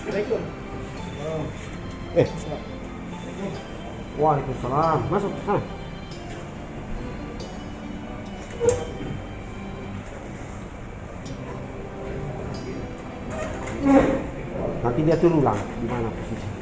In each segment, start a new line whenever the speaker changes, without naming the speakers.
Assalamualaikum.
Waalaikumsalam. Masuk sana. Nanti dia turun ulang di mana posisi.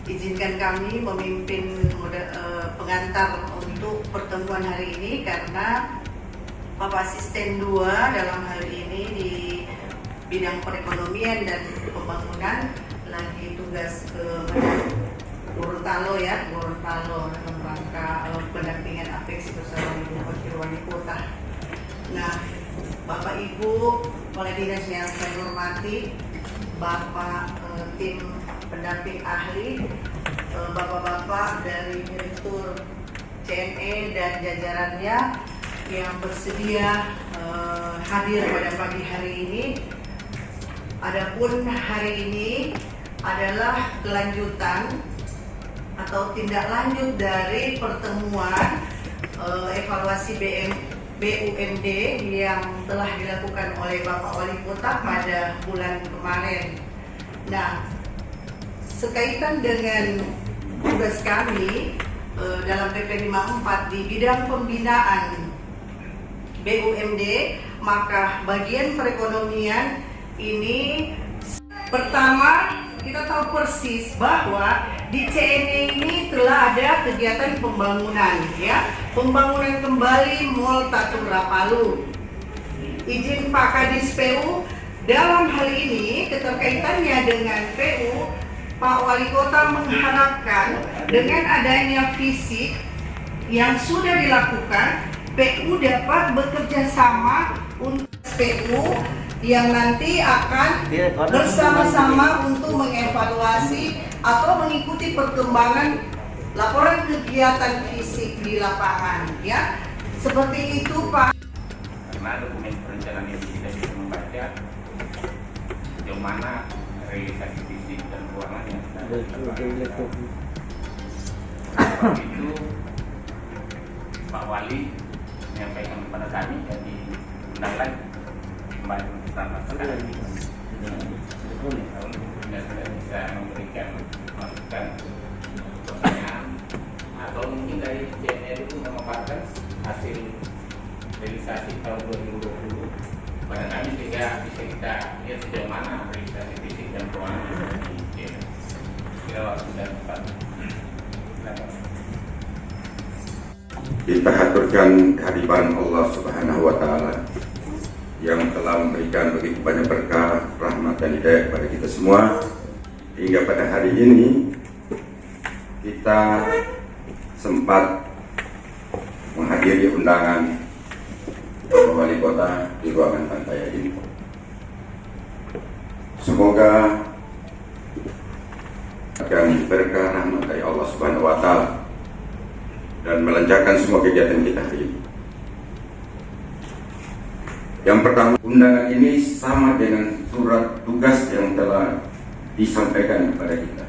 Izinkan kami memimpin pengantar untuk pertemuan hari ini karena Bapak Asisten 2 dalam hal ini di bidang perekonomian dan pembangunan lagi tugas ke Gorontalo Gorontalo dalam rangka pendampingan apeksi bersama Ibu Wakil Wali Kota. Nah, Bapak Ibu Kepala Dinas yang saya hormati, Bapak tim pendamping ahli, Bapak-bapak dari Direktur CNE dan jajarannya yang bersedia hadir pada pagi hari ini. Adapun hari ini adalah kelanjutan atau tindak lanjut dari pertemuan evaluasi BUMD yang telah dilakukan oleh Bapak Wali Kota pada bulan kemarin. Nah, sekaitan dengan tugas kami dalam PP 54 di bidang pembinaan BUMD, maka bagian perekonomian ini pertama kita tahu persis bahwa di CNE ini telah ada kegiatan pembangunan, pembangunan kembali Mall Tatung Rapalu. Izin Pak Kadis PU dalam hal ini keterkaitannya dengan PU, Pak Wali Kota mengharapkan dengan adanya fisik yang sudah dilakukan, PU dapat bekerja sama untuk PU yang nanti akan bersama-sama untuk mengevaluasi atau mengikuti perkembangan laporan kegiatan fisik di lapangan, seperti itu Pak.
Karena dokumen perencanaan ini kita bisa membaca sejauh mana realisasi fisik dan keuangan yang kita lakukan. Itu Pak Wali menyampaikan kepada kami jadi undangan kembali untuk rapat sekarang ini. Untuk kita sudah bisa memberikan masukan, pertanyaan
tahun 2020
pada kami sehingga bisa kita lihat sejauh mana registrasi fisik dan keuangan di kira waktu dan tempat.
Kita haturkan kehadiran Allah Subhanahu wa Ta'ala yang telah memberikan begitu banyak berkah, rahmat dan hidayah kepada kita semua, hingga pada hari ini kita sempat menghadiri undangan Bapak Wali Kota di ruangan Pantaya ini. Semoga akan berkah rahmat dari Allah Subhanahu wa Ta'ala dan melancarkan semua kegiatan kita hari ini. Yang pertama, undangan ini sama dengan surat tugas yang telah disampaikan kepada kita,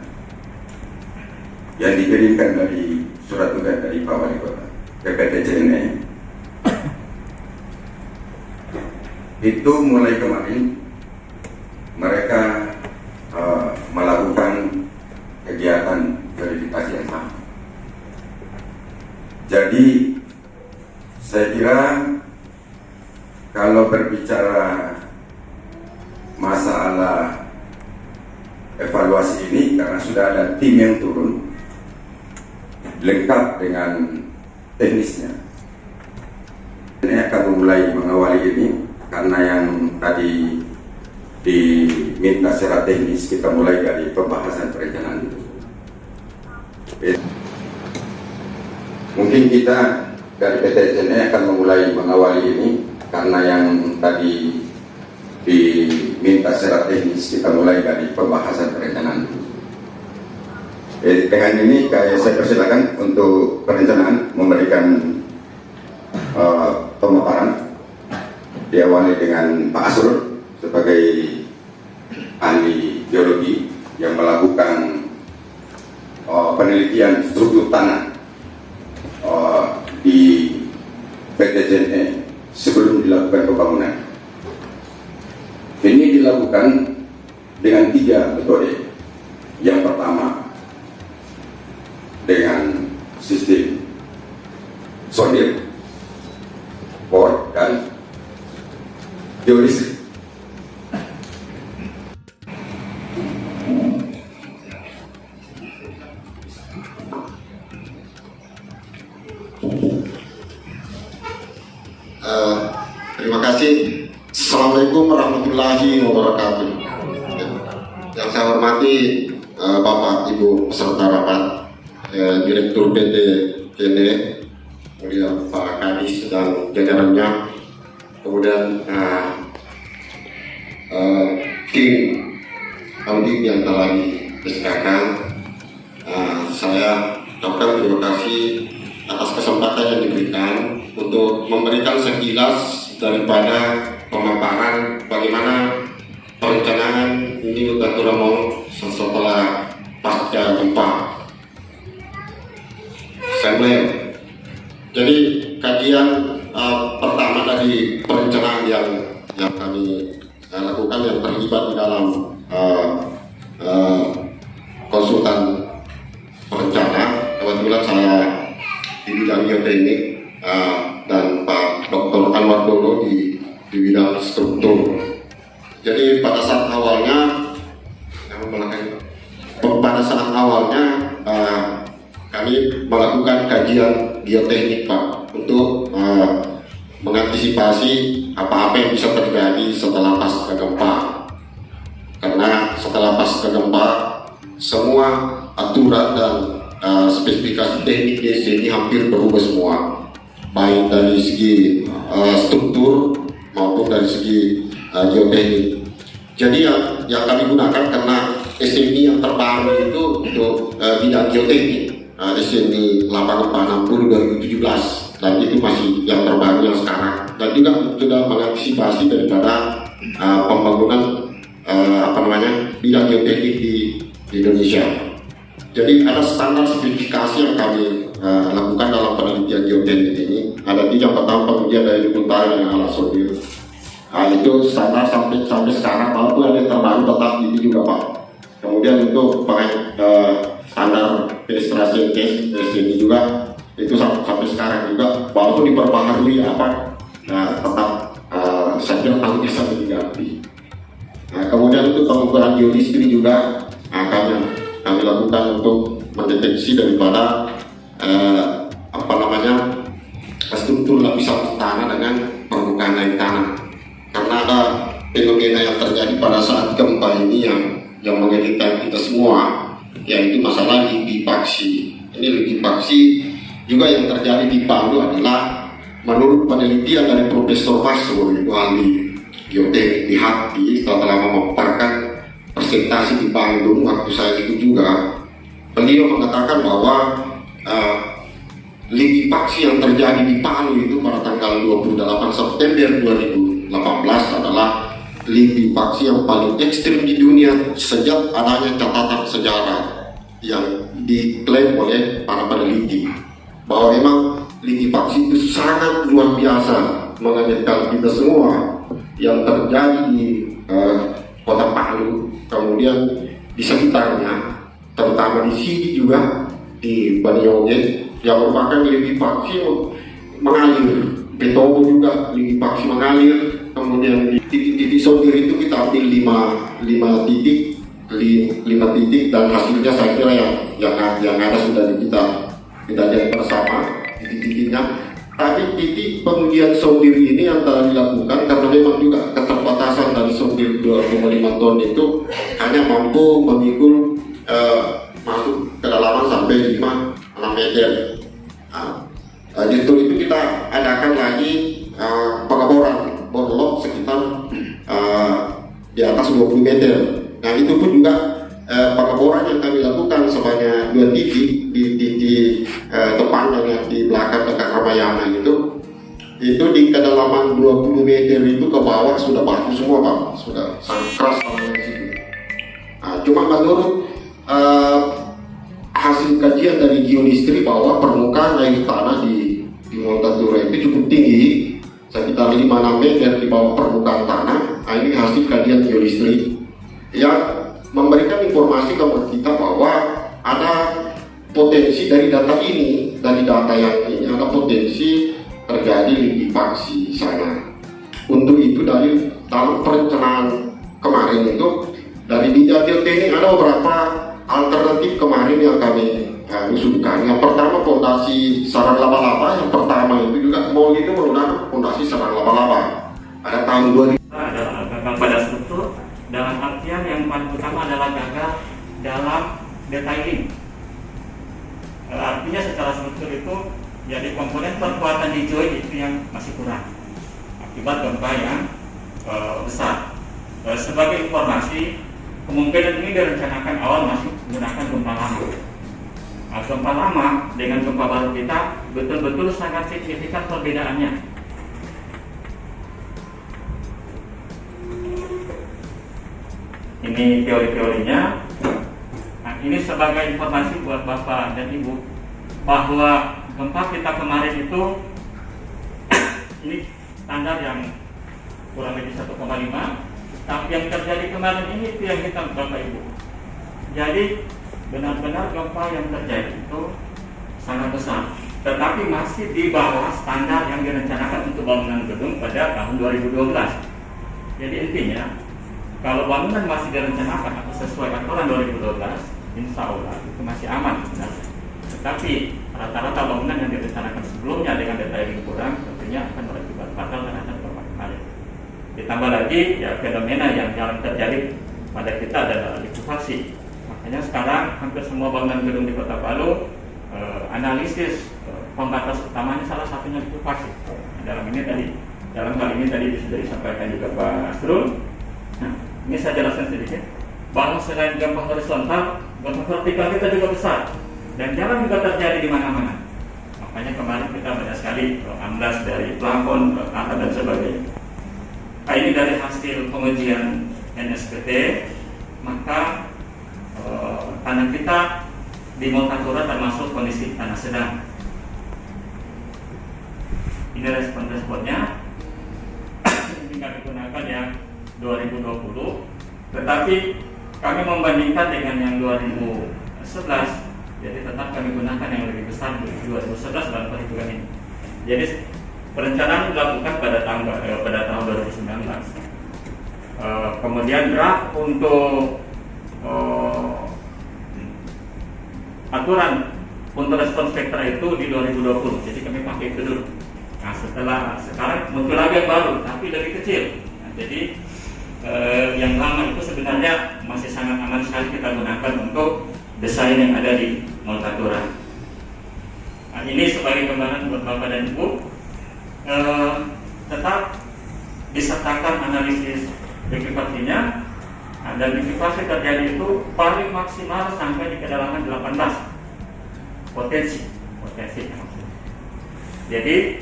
yang dikirimkan dari surat tugas dari Pak Wali Kota ke PT CNE. Itu mulai kemarin mereka melakukan kegiatan verifikasi yang sama. Jadi saya kira kalau berbicara masalah evaluasi ini, karena sudah ada tim yang turun lengkap dengan teknisnya, ini akan memulai mengawali ini, karena yang tadi diminta secara teknis kita mulai dari pembahasan perencanaan itu. Mungkin kita dari PT CNE akan memulai mengawali ini, karena yang tadi diminta secara teknis kita mulai dari pembahasan perencanaan. Dengan ini saya persilakan untuk perencanaan memberikan pemaparan, diawali dengan Pak Asrul sebagai ahli geologi yang melakukan penelitian struktur tanah di PT CNE sebelum dilakukan pembangunan. Ini dilakukan dengan 3 metode. Yang pertama dengan sistem sondir, bor, dan geolistrik.
Terima kasih. Assalamualaikum warahmatullahi wabarakatuh. Yang saya hormati Bapak Ibu peserta rapat, Direktur PT CNE, kemudian Pak Kadis dan jajarannya, kemudian tim audit yang telah disediakan. Saya ucapkan terima kasih atas kesempatan yang diberikan untuk memberikan sekilas daripada pemaparan bagaimana perencanaan ini Hutan Turamong setelah pasca gempa. Jadi kajian pertama dari perencanaan yang kami lakukan yang terlibat di dalam konsultan perencana, kebetulan saya di bidang geoteknik dan Pak Dr. Anwar Dono di bidang struktur. Jadi pada saat awalnya kami melakukan kajian geoteknik, Pak, untuk mengantisipasi apa-apa yang bisa terjadi setelah pasca gempa. Karena setelah pasca gempa semua aturan dan spesifikasi teknik di sini hampir berubah semua, baik dari segi struktur maupun dari segi geoteknik. Jadi yang kami gunakan karena SMI yang terbaru itu untuk bidang geoteknik, SMI 860 2017, dan itu masih yang terbaru yang sekarang, dan juga sudah mengantisipasi daripada pembangunan bidang geoteknik di Indonesia. Jadi ada standar spesifikasi yang kami lakukan dalam penelitian geoteknik ini. Ada 3. Pertama, pengujian daya dukung tanah dengan alat sondir. Itu standar sampai sekarang, walaupun ada yang terbaru tetap ini juga, Pak. Kemudian untuk standar penetrasi test ini juga itu sampai sekarang juga, walaupun diperbaharui tetap saya kira tanggul bisa diganti. Nah, kemudian untuk pengukuran geolistri juga kami lakukan untuk mendeteksi daripada struktur lapisan tanah dengan permukaan air tanah. Karena ada fenomena yang terjadi pada saat gempa ini yang mengagetkan kita semua, yaitu masalah likuifaksi. Ini likuifaksi juga yang terjadi di Palu adalah menurut penelitian dari Profesor Masur, itu ahli geoteknik di HAPI, setelah memaparkan presentasi di Bandung waktu saya itu juga, beliau mengatakan bahwa likuifaksi yang terjadi di Palu itu pada tanggal 28 September 2018 adalah likuifaksi yang paling ekstrim di dunia sejak adanya catatan sejarah yang diklaim oleh para peneliti, bahwa memang likuifaksi itu sangat luar biasa mengagetkan kita semua yang terjadi di kota Palu, kemudian di sekitarnya, terutama di sini juga di Banyuwangi, yang merupakan likuifaksi mengalir. Betowo juga likuifaksi mengalir. Kemudian di titik-titik sondir itu kita ambil 5 titik dan hasilnya saya kira yang ada sudah kita lihat bersama titik-titiknya. Tapi titik pengujian sondir ini yang telah dilakukan karena memang juga keterbatasan dari sondir 2,5 ton itu hanya mampu memikul masuk kedalaman sampai 5-6 meter. Justru itu kita adakan lagi pengeboran borlog sekitar di atas 20 meter. Nah itu pun juga pengeboran yang kami lakukan sebanyak 2 titik di depan dan di belakang dekat Ramayana itu di kedalaman 20 meter itu ke bawah sudah batu semua Pak, sudah sangat keras tanahnya di situ. Cuma menurut hasil kajian dari geolistri bahwa permukaan air tanah di Montatura itu cukup tinggi, sekitar 5-6 meter di bawah permukaan tanah. Ini hasil kajian geolistri yang memberikan informasi kepada kita bahwa ada potensi dari data ini, dari data yang ini ada potensi terjadi likuifaksi di sana. Untuk itu dari dalam perencanaan kemarin itu dari bidang geoteknik ada beberapa alternatif kemarin yang kami usulkan. Yang pertama fondasi sarang laba-laba, yang pertama itu juga mau itu menggunakan fondasi sarang laba-laba. Ada tahun 2000
adalah gagal pada struktur, dalam artian yang paling utama adalah gagal dalam detailing. Artinya secara struktur itu jadi komponen perkuatan di join itu yang masih kurang akibat gempa yang besar. Sebagai informasi, kemungkinan ini direncanakan awal masih menggunakan gempa lama. Gempa lama dengan gempa baru kita betul-betul sangat signifikan perbedaannya. Ini teori-teorinya. Nah, ini sebagai informasi buat Bapak dan Ibu bahwa gempa kita kemarin itu ini standar yang kurang lebih 1,5. Tapi yang terjadi kemarin ini itu yang kita Bapak Ibu. Jadi benar-benar gempa yang terjadi itu sangat besar, tetapi masih di bawah standar yang direncanakan untuk bangunan gedung pada tahun 2012. Jadi intinya kalau bangunan masih direncanakan atau sesuai aturan 2012, insya Allah itu masih aman sebenarnya. Tetapi rata-rata bangunan yang direncanakan sebelumnya dengan detailing kurang tentunya akan berakibat fatal terhadap gempa kemarin. Ditambah lagi ya fenomena yang jarang terjadi pada kita adalah likuifaksi. Makanya sekarang hampir semua bangunan gedung di Kota Palu analisis pembatas utamanya salah satunya likuifaksi. Dalam hal ini tadi sudah disampaikan juga Pak Asrul. Nah, ini saya jelaskan sedikit bahwa selain gempa horizontal, gempa vertikal kita juga besar dan jarang juga terjadi di mana-mana. Makanya kemarin kita banyak sekali amblas dari plafon, atap dan sebagainya. Nah, ini dari hasil pengujian NSPT, maka tanah kita di Montatura termasuk kondisi tanah sedang. Ini respon-responnya. Ini kami gunakan yang 2020, tetapi kami membandingkan dengan yang 2011. Jadi tetap kami gunakan yang lebih besar di 2011 dalam perhitungan ini. Jadi perencanaan dilakukan pada tahun 2019. Kemudian draft untuk aturan untuk respon spektra itu di 2020. Jadi kami pakai itu dulu. Nah, sekarang muncul lagi yang baru, tapi lebih kecil. Nah, jadi yang lama itu sebenarnya masih sangat aman sekali kita gunakan untuk desain yang ada di Multatura. Nah, ini sebagai gambaran buat Bapak dan Ibu. Tetap disertakan analisis likuifaksinya. Dan likuifaksi terjadi itu paling maksimal sampai di kedalaman 18 potensi maksudnya. Jadi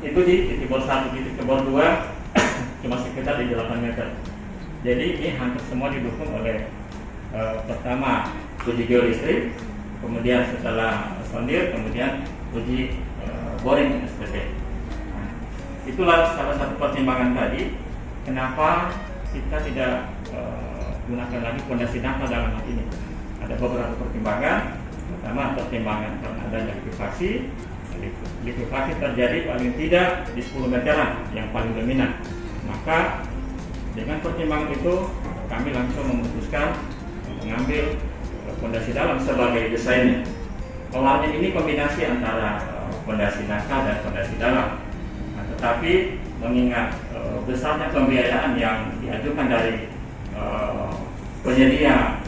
itu di titik bor 1, titik bor 2 cuma sekitar di 8 meter. Jadi ini hampir semua didukung oleh pertama uji geolistrik, kemudian setelah sondir, kemudian uji boring SPT. Nah, itulah salah satu pertimbangan tadi kenapa kita tidak gunakan lagi fondasi dangkal dalam hal ini. Ada beberapa pertimbangan. Pertama, pertimbangan karena adanya likuifaksi. Likuifaksi terjadi paling tidak di 10 meteran yang paling dominan. Maka dengan pertimbangan itu kami langsung memutuskan mengambil fondasi dalam sebagai desainnya. Awalnya ini kombinasi antara fondasi dangkal dan fondasi dalam. Nah, tetapi mengingat besarnya pembiayaan yang diajukan dari penyedia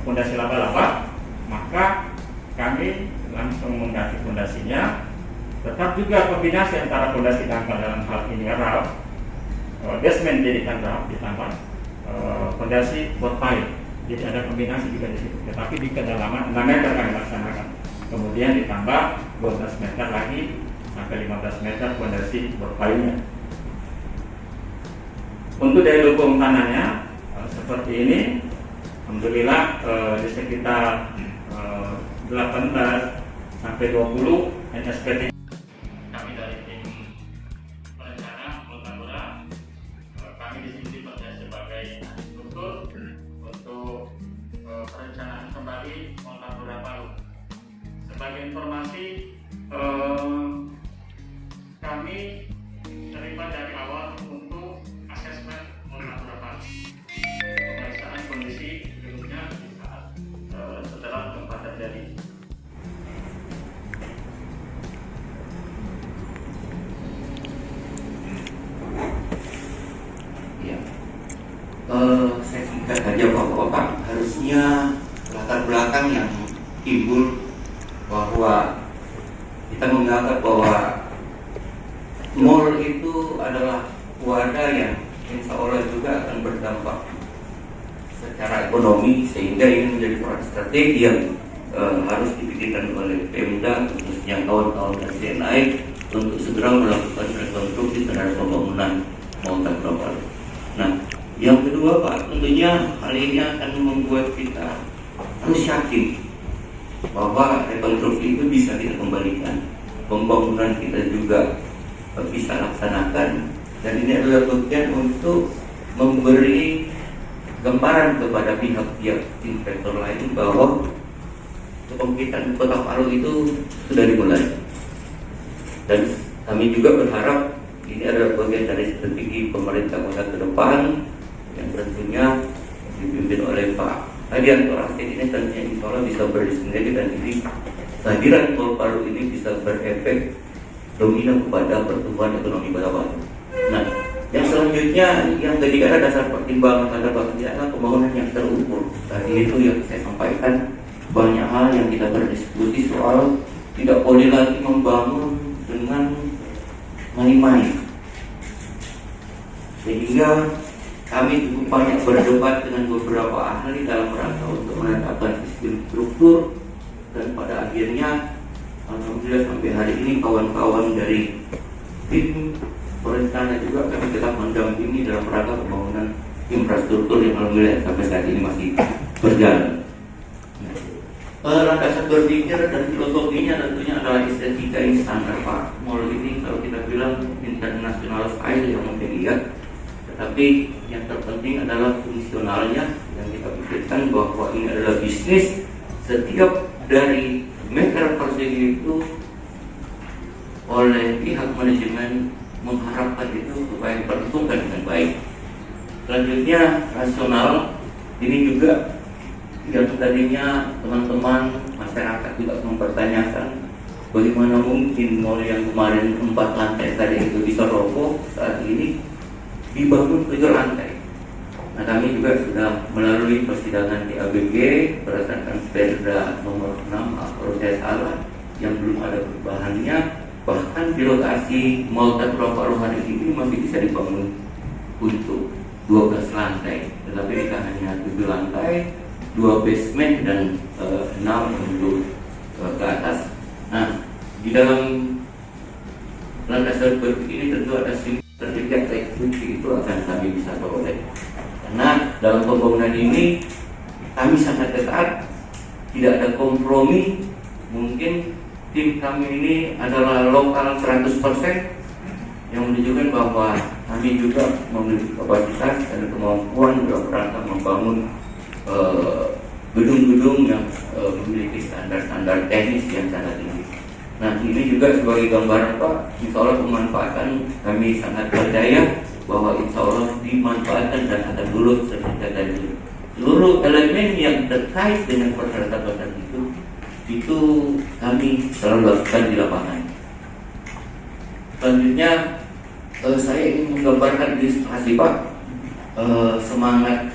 fondasi laba-laba, maka kami langsung mengganti fondasinya. Tetap juga kombinasi antara fondasi dangkal dalam hal ini ralf, basement jadikan ralf ditambah fondasi bot pipe. Jadi ada kombinasi juga di situ. Tetapi di kedalaman 6 meter kami laksanakan. Kemudian ditambah 12 meter lagi sampai 15 meter fondasi bot pipe-nya. Untuk daya dukung tanahnya seperti ini, alhamdulillah di sekitar 18 sampai 20 NSPT kami dari tim perencana Multatura, kami di sini bekerja sebagai struktur untuk perencanaan kembali Multatura Palu. Sebagai informasi, kami terlibat dari awal untuk asesmen Multatura Palu, pemeriksaan kondisi gedungnya di saat setelah gempa terjadi.
Saya singkat saja Bapak-Bapak, harusnya latar belakang yang timbul bahwa kita menganggap bahwa mall itu adalah wadah yang insya Allah juga akan berdampak secara ekonomi, sehingga ini menjadi peran strategi yang harus dipikirkan oleh Pemda khususnya kawan-kawan dari CNI untuk segera melakukan rekonstruksi terhadap pembangunan Multatura Palu. Nah, yang kedua Pak, tentunya hal ini akan membuat kita harus yakin bahwa rekonstruksi itu bisa kita kembalikan, pembangunan kita juga bisa laksanakan, dan ini adalah bagian untuk memberi gambaran kepada pihak-pihak investor lain bahwa kebangkitan Kota Palu itu sudah dimulai. Dan kami juga berharap ini adalah bagian dari strategi pemerintah kota ke depan yang tentunya dipimpin oleh Pak Hadianto Rasid. Ini tentunya insya Allah bisa bersinergi, dan ini kehadiran Kota Palu ini bisa berefek dominan kepada pertumbuhan ekonomi Kota Palu. Nah, yang selanjutnya yang ketiga ada dasar pertimbangan pada bagian adalah pembangunan yang terukur. Tadi itu yang saya sampaikan, banyak hal yang kita berdiskusi soal tidak boleh lagi membangun dengan main-main, sehingga kami cukup banyak berdebat dengan beberapa ahli dalam rangka untuk menetapkan sistem struktur, dan pada akhirnya alhamdulillah sampai hari ini kawan-kawan dari tim perencana juga kami tetap mendampingi dalam rangka pembangunan infrastruktur yang alhamdulillah sampai saat ini masih berjalan. Landasan berpikir dan filosofinya tentunya adalah estetika yang standar Pak. Mall ini kalau kita bilang international style yang melihat, tetapi yang terpenting adalah fungsionalnya yang kita pikirkan bahwa ini adalah bisnis. Setiap dari meter persegi itu oleh pihak manajemen mengharapkan itu supaya diperhitungkan dengan baik. Selanjutnya rasional, ini juga yang tadinya teman-teman masyarakat juga mempertanyakan bagaimana mungkin mall yang kemarin 4 lantai tadi itu bisa roboh, saat ini dibangun 7 lantai. Nah, kami juga sudah melalui persidangan di ABG berdasarkan Perda nomor 6 kalau saya salah yang belum ada perubahannya, bahkan di lokasi Mall Tatura Paruhan ini masih bisa dibangun untuk 12 lantai, tetapi kita hanya 7 lantai, 2 basement dan 6 untuk ke atas. Nah, di dalam lantai seperti ini tentu ada sertifikat layak fungsi, itu akan kami bisa peroleh. Karena dalam pembangunan ini kami sangat ketat, tidak ada kompromi. Mungkin tim kami ini adalah lokal 100%, yang menunjukkan bahwa kami juga memiliki kapasitas dan kemampuan dalam rangka membangun gedung-gedung yang memiliki standar-standar teknis yang sangat tinggi. Nah, ini juga sebagai gambaran Pak, insya Allah pemanfaatan kami sangat percaya bahwa insya Allah dimanfaatkan dan akan lulus sertifikat dari seluruh elemen yang terkait dengan persyaratan itu kami selalu lakukan di lapangan. Selanjutnya saya ingin menggambarkan ilustrasi Pak, semangat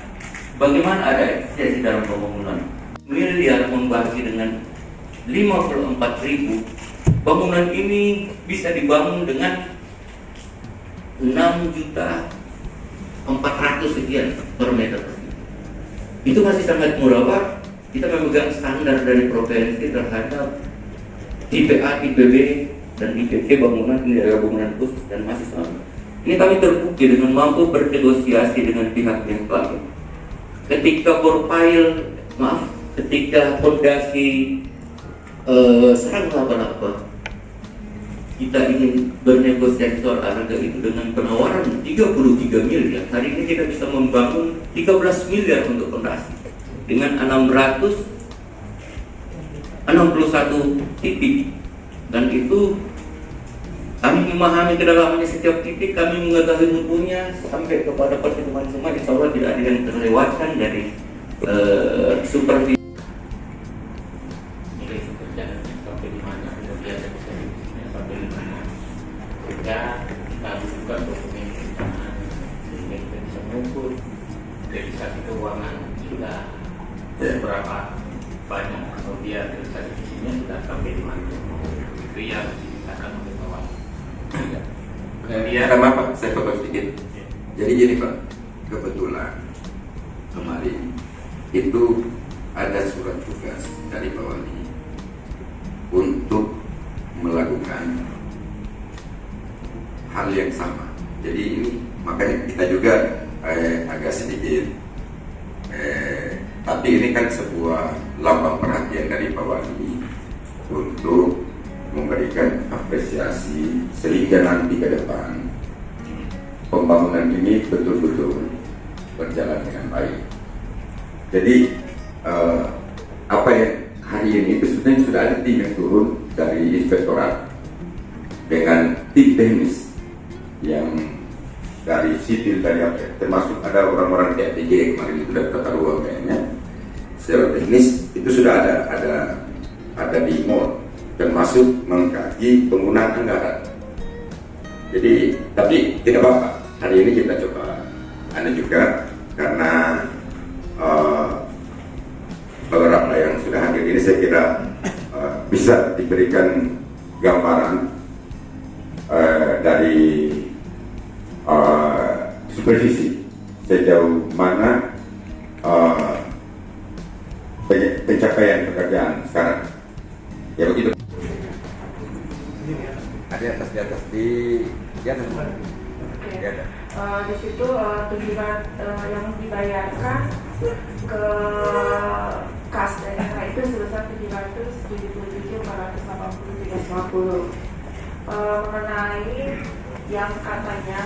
bagaimana ada efisiensi dalam pembangunan. Miliar membagi dengan 54.000, bangunan ini bisa dibangun dengan 6.400.000 sekian per meter. Itu masih sangat murah Pak. Kita memegang standar dari provinsi terhadap tipe A, tipe B, dan tipe C bangunan, ini adalah bangunan khusus dan masih sama. Ini kami terbukti dengan mampu bernegosiasi dengan pihak yang lain. Ketika ketika fondasi serang apa-apa, kita ingin bernegosiasi soal harga itu dengan penawaran 33 miliar. Hari ini kita bisa membangun 13 miliar untuk fondasi dengan 661 titik, dan itu kami memahami kedalamannya setiap titik, kami mengetahui mutunya sampai kepada perhitungan semua. Insya Allah tidak ada yang terlewatkan dari supervisi.
Nilai pekerjaannya sampai di mana, kemudian ada bisnisnya sampai di mana, sehingga kita butuhkan dokumen perencanaan sehingga kita bisa mengukur realisasi keuangan sudah berapa banyak, kemudian realisasi visinya sudah sampai di mana. Itu yang diceritakan oleh bawah.
Kemudian Pak, saya potong sedikit. Jadi gini Pak, kebetulan kemarin itu ada surat tugas dari Bawali untuk melakukan hal yang sama. Jadi ini makanya kita juga agak sedikit tapi ini kan sebuah lambang perhatian dari Bawali untuk memberikan apresiasi sehingga nanti ke depan pembangunan ini betul-betul berjalan dengan baik. Jadi apa yang hari ini itu sebenarnya sudah ada tim yang turun dari inspektorat dengan tim teknis yang dari sipil, dari termasuk ada orang-orang TATJ kemarin itu dari tata ruang kayaknya. Secara teknis itu sudah ada di mall, termasuk mengkaji penggunaan anggaran. Jadi tapi tidak apa-apa, hari ini kita coba ada juga karena beberapa yang sudah hadir ini saya kira bisa diberikan gambaran dari supervisi sejauh mana pencapaian pekerjaan sekarang. Ya begitu. Ada di atas di atas.
Di situ tujuan yang dibayarkan ke kas daerah itu sebesar 777.480.350. Mengenai yang katanya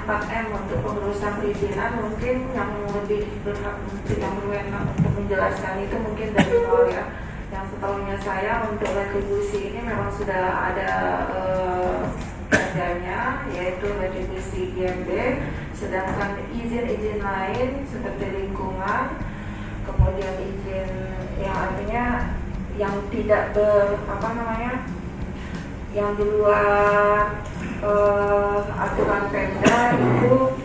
4M untuk pengurusan perizinan, mungkin yang lebih berhak, yang berwenang untuk menjelaskan itu mungkin dari nol ya. yang setahunya saya untuk retribusi ini memang sudah ada perjanjiannya, yaitu retribusi IMB, sedangkan izin-izin lain seperti lingkungan, kemudian izin yang artinya yang tidak yang di luar aturan Pemda itu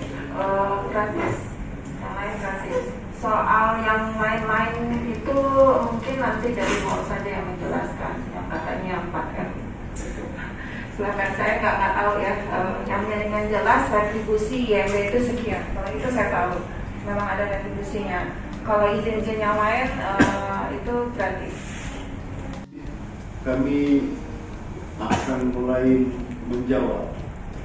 gratis, yang lain gratis. Soal yang lain-lain itu mungkin nanti dari Mall saja yang menjelaskan, yang katanya 4M. Silakan, saya nggak tahu ya. Yang jelas retribusi IMB itu sekian. Kalau itu saya tahu, memang ada retribusinya. Kalau izin-izin yang lain itu gratis.
Kami akan mulai menjawab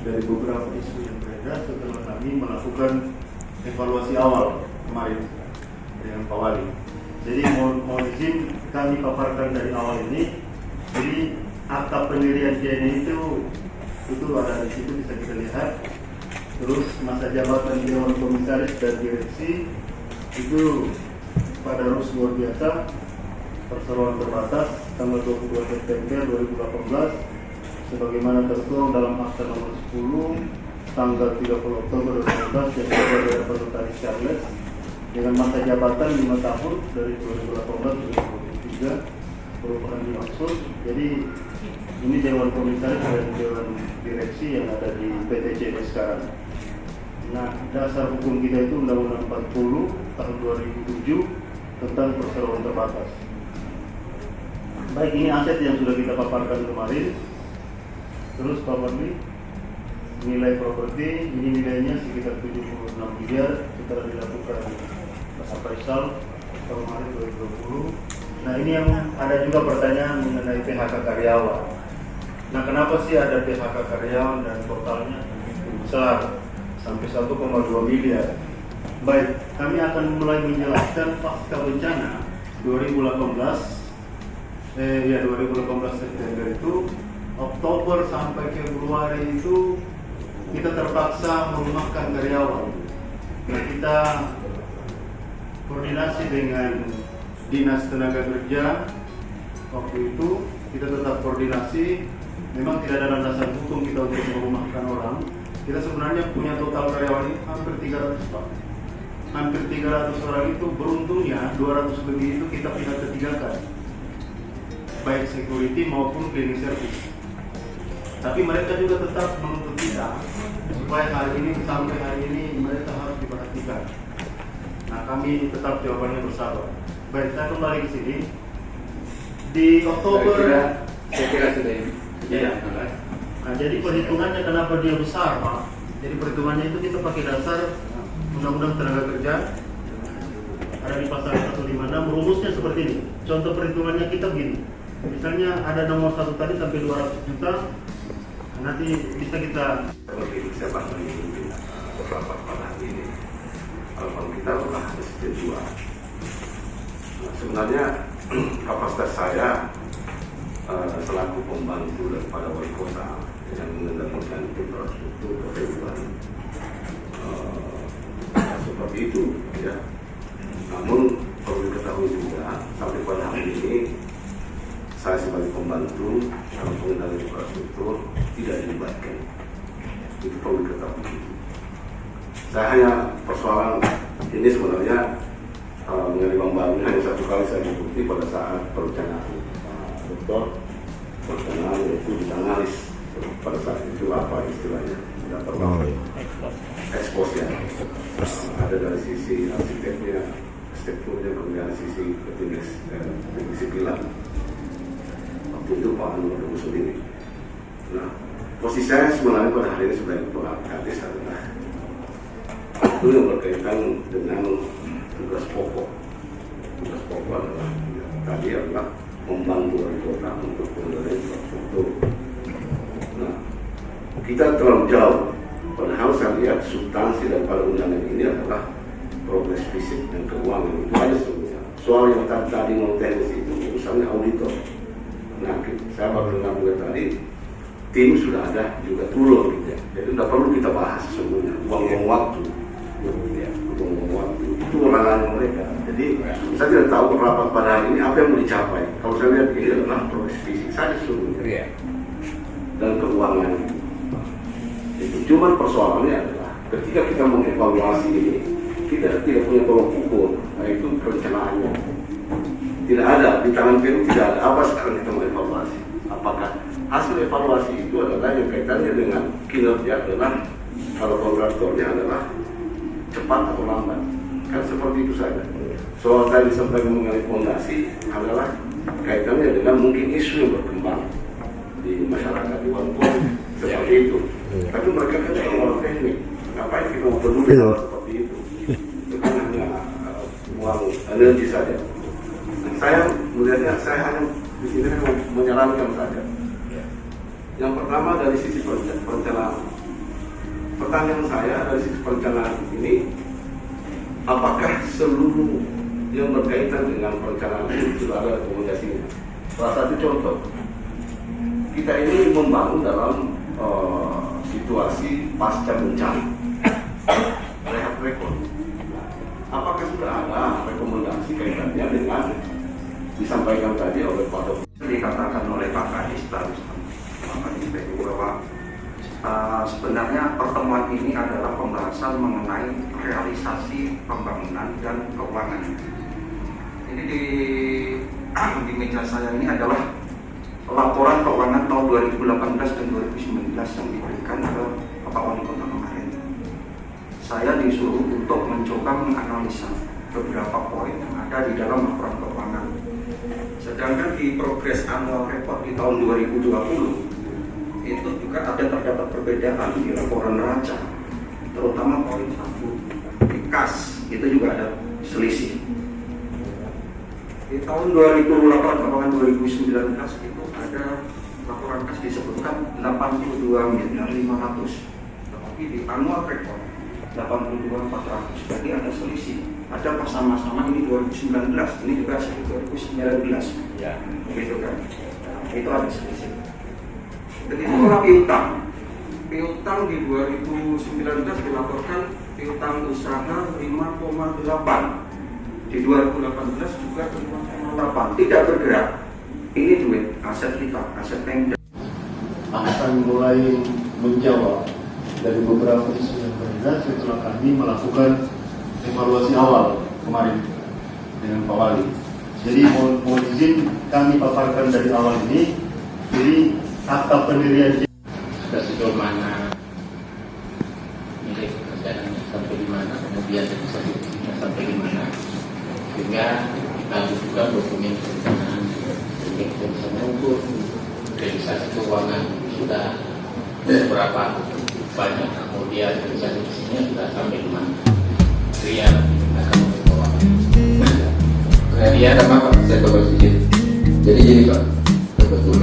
dari beberapa isu yang beredar setelah kami melakukan evaluasi awal kemarin dengan Pak Wali. Jadi mohon izin kami paparkan dari awal ini. Jadi akta pendirian JNE itu ada di situ, bisa kita lihat. Terus masa jabatan Dewan Komisaris dan Direksi itu pada RUS luar biasa perseroan terbatas tanggal 22 September 2018 sebagaimana tertuang dalam akta nomor 10 tanggal 30 Oktober 2018 yang dibuat oleh Representatif Charles dengan masa jabatan 5 tahun dari 2018 2023 merupakan dimaksud. Jadi ini Dewan Komisaris dan Dewan Direksi yang ada di PT JNE sekarang. Nah, dasar hukum kita itu Undang-Undang 40 tahun 2007 tentang perseroan terbatas. Baik, ini aset yang sudah kita paparkan kemarin. Terus Pak Wali, nilai properti ini nilainya sekitar 76 miliar setelah dilakukan appraisal kemarin 2020. Nah, ini yang ada juga pertanyaan mengenai PHK karyawan. Nah, kenapa sih ada PHK karyawan dan totalnya besar sampai 1,2 miliar? Baik, kami akan mulai menjelaskan pasca bencana 2018 September itu, Oktober sampai Februari itu kita terpaksa merumahkan karyawan. Nah, kita koordinasi dengan Dinas Tenaga Kerja waktu itu, kita tetap koordinasi. Memang tidak ada landasan hukum kita untuk merumahkan orang. Kita sebenarnya punya total karyawan ini hampir 300 Pak. Hampir 300 orang itu, beruntungnya 200 lebih itu kita pindah ke 3 kan, baik security maupun cleaning service. Tapi mereka juga tetap menuntut kita supaya sampai hari ini mereka harus diperhatikan. Nah, kami tetap jawabannya bersabar. Baik, saya kembali ke sini. Di Oktober
saya kira sudah
ya. Nah, jadi perhitungannya kenapa dia besar, Pak? Jadi perhitungannya itu kita pakai dasar Undang-Undang Tenaga Kerja, ada di pasal 156. Rumusnya seperti ini. Contoh perhitungannya kita begini. Misalnya ada nomor 1 tadi sampai 200 juta. Nanti bisa kita
seperti saya bahas di beberapa pada hari ini. Kalau kita adalah ST2. Sebenarnya kapasitas saya selaku pembantu daripada wali kota yang mengendalikan infrastruktur kehidupan seperti itu, ya. Namun perlu diketahui juga sampai pada hari ini saya sebagai pembantu dalam pengendalian infrastruktur tidak dilibatkan. Itu perlu diketahui. Saya hanya persoalan ini sebenarnya mengenai Bang Baru hanya satu kali saya mengikuti pada saat perencanaan dokter perencanaan itu ditangani pada saat itu apa istilahnya sudah terlalu ekspos ya. Ada dari sisi arsiteknya, strukturnya, kemudian sisi teknis pilar. Waktu itu Pak Anwar sendiri. Nah, posisi saya sebenarnya pada hari ini sebagai kepala kadis adalah itu yang berkaitan dengan tugas pokok. Tugas pokok adalah tadi adalah membantu wali kota untuk pengendalian infrastruktur. Nah, kita terlalu jauh. Padahal saya lihat substansi daripada undangan ini adalah progres fisik dan keuangan. Itu aja sebenarnya. Soal yang tadi non teknis itu misalnya auditor. Nah, saya baru dengar juga tadi tim sudah ada juga turun gitu ya. Jadi tidak perlu kita bahas sebenarnya buang-buang waktu. Ya, buang-buang waktu itu ranahnya mereka. Jadi saya tidak tahu
rapat pada hari ini apa yang mau dicapai. Kalau saya lihat ini adalah proses fisik saja seluruhnya dan keuangan. Itu cuman persoalannya adalah ketika kita mengevaluasi ini, kita tidak punya tolok ukur, yaitu perencanaannya. Tidak ada di tangan Peru, tidak ada. Apa sekarang kita mengevaluasi? Apakah hasil evaluasi itu adalah yang kaitannya dengan kinerja adalah kalau kontraktornya adalah cepat atau lambat? Kan seperti itu saja. Soal tadi sampai mengenai fondasi adalah kaitannya dengan mungkin isu yang berkembang di masyarakat di Walaupun seperti itu. Tapi mereka kan orang teknik. Ngapain kita mau peduli hal seperti itu? Itu kan hanya buang energi saja. Nah, saya melihatnya, saya hanya di sini menyarankan saja. Yang pertama dari sisi perencanaan. Pertanyaan saya dari sisi perencanaan ini, apakah seluruh yang berkaitan dengan perencanaan itu sudah ada rekomendasinya? Salah satu contoh, kita ini membangun dalam situasi pasca bencana, rehat rekor. Apakah sudah ada rekomendasi kaitannya dengan disampaikan tadi oleh Pak Dr.
Dikatakan oleh Pak Kadis bahwa sebenarnya pertemuan ini adalah pembahasan mengenai realisasi pembangunan dan keuangan. Ini di meja saya ini adalah laporan keuangan tahun 2018 dan 2019 yang diberikan ke Bapak Wali Kota kemarin. Saya disuruh untuk mencoba menganalisa beberapa poin yang ada di dalam laporan keuangan. Sedangkan di progres annual report di tahun 2020 itu juga ada terdapat perbedaan di laporan neraca, terutama poin 1 di kas itu juga ada selisih. Di tahun 2018 laporan 2019 itu ada laporan kas disebutkan 82.500.000, tetapi di annual report 82.400, jadi ada selisih. Ada pas sama-sama ini 2019, ini juga 2019, ya, begitu kan? Itu ada selisih. Begitu pula piutang. Piutang di 2019 dilaporkan piutang usaha 5,8. Di 2018 juga 5,8. Tidak bergerak. Ini duit aset kita, aset Pemda.
Akan mulai menjawab dari beberapa isu yang beredar setelah kami melakukan evaluasi awal kemarin dengan Pak Wali. Jadi mohon izin kami paparkan dari awal ini. Jadi akta pendirian
sudah sejauh mana nilai pekerjaan sampai di mana, kemudian sertifikatnya sampai di mana, sehingga kita butuhkan dokumen perencanaan sehingga kita bisa mengukur realisasi keuangan sudah berapa banyak, kemudian realisasinya sudah sampai di mana. Ria akan membawa.
Ria, apa saya coba sedikit. Jadi Pak, kebetulan